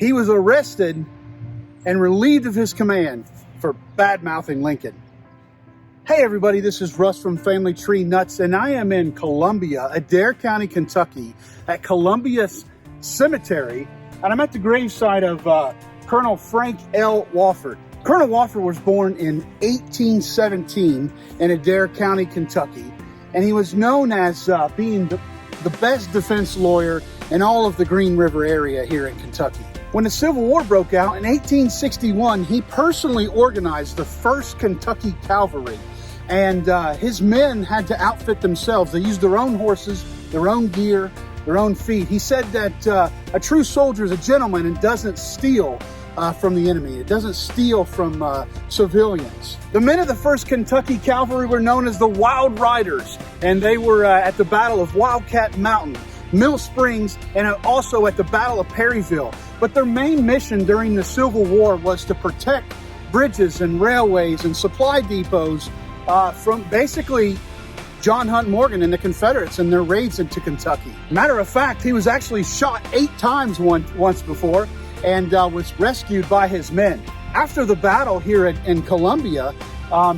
he was arrested and relieved of his command for bad-mouthing Lincoln. Hey everybody, this is Russ from Family Tree Nuts, and I am in Columbia, Adair County, Kentucky, at Columbia Cemetery, and I'm at the gravesite of Colonel Frank L. Wolford. Colonel Wolford was born in 1817 in Adair County, Kentucky, and he was known as being the best defense lawyer in all of the Green River area here in Kentucky. When the Civil War broke out in 1861, he personally organized the 1st Kentucky Cavalry, and his men had to outfit themselves. They used their own horses, their own gear, their own feet. He said that a true soldier is a gentleman and doesn't steal from the enemy. It doesn't steal from civilians. The men of the 1st Kentucky Cavalry were known as the Wild Riders, and they were at the Battle of Wildcat Mountain, Mill Springs, and also at the Battle of Perryville. But their main mission during the Civil War was to protect bridges and railways and supply depots from basically John Hunt Morgan and the Confederates and their raids into Kentucky. Matter of fact, he was actually shot 8 times once before and was rescued by his men. After the battle here in Columbia,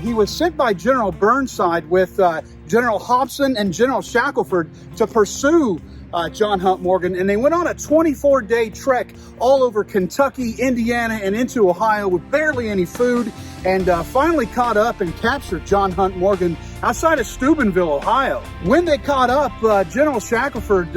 he was sent by General Burnside with General Hobson and General Shackelford to pursue John Hunt Morgan, and they went on a 24-day trek all over Kentucky, Indiana, and into Ohio with barely any food, and finally caught up and captured John Hunt Morgan outside of Steubenville, Ohio. When they caught up, General Shackelford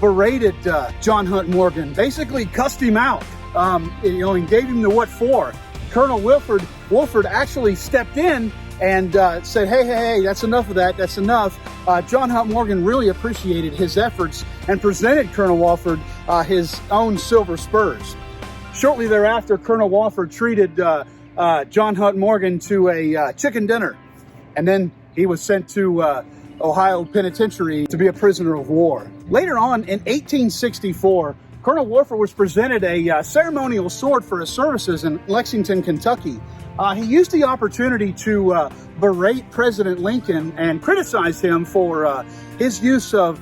berated John Hunt Morgan, basically cussed him out, and gave him the what for. Colonel Wolford actually stepped in and said, hey, that's enough of that, that's enough. John Hunt Morgan really appreciated his efforts and presented Colonel Wolford his own silver spurs. Shortly thereafter, Colonel Wolford treated John Hunt Morgan to a chicken dinner, and then he was sent to Ohio Penitentiary to be a prisoner of war. Later on, in 1864, Colonel Wolford was presented a ceremonial sword for his services in Lexington, Kentucky. He used the opportunity to berate President Lincoln and criticize him for his use of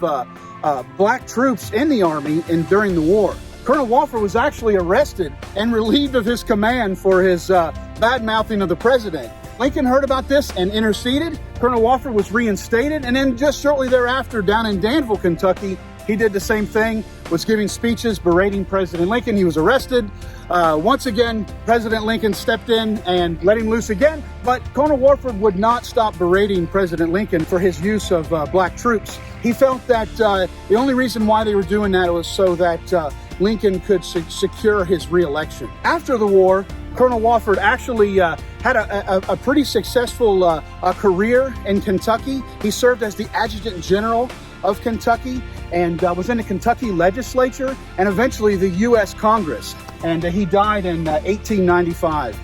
black troops in the Army during the war. Colonel Wolford was actually arrested and relieved of his command for his bad-mouthing of the president. Lincoln heard about this and interceded. Colonel Wolford was reinstated, and then just shortly thereafter, down in Danville, Kentucky, he did the same thing, was giving speeches berating President Lincoln. He was arrested. Once again, President Lincoln stepped in and let him loose again, but Colonel Wolford would not stop berating President Lincoln for his use of black troops. He felt that the only reason why they were doing that was so that Lincoln could secure his re-election. After the war, Colonel Wolford actually had a pretty successful career in Kentucky. He served as the Adjutant General of Kentucky and was in the Kentucky legislature and eventually the U.S. Congress. And he died in 1895.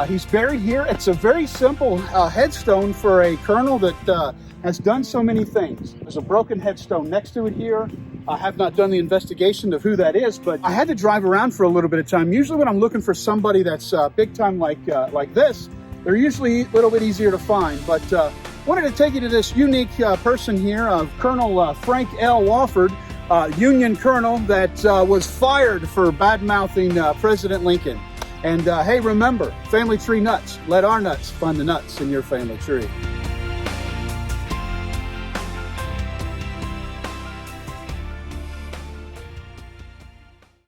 He's buried here. It's a very simple headstone for a colonel that has done so many things. There's a broken headstone next to it here. I have not done the investigation of who that is, but I had to drive around for a little bit of time. Usually when I'm looking for somebody that's big time like this, they're usually a little bit easier to find. But wanted to take you to this unique person here of Colonel Frank L. Wolford, Union Colonel that was fired for bad-mouthing President Lincoln. And hey, remember, Family Tree Nuts. Let our nuts find the nuts in your family tree.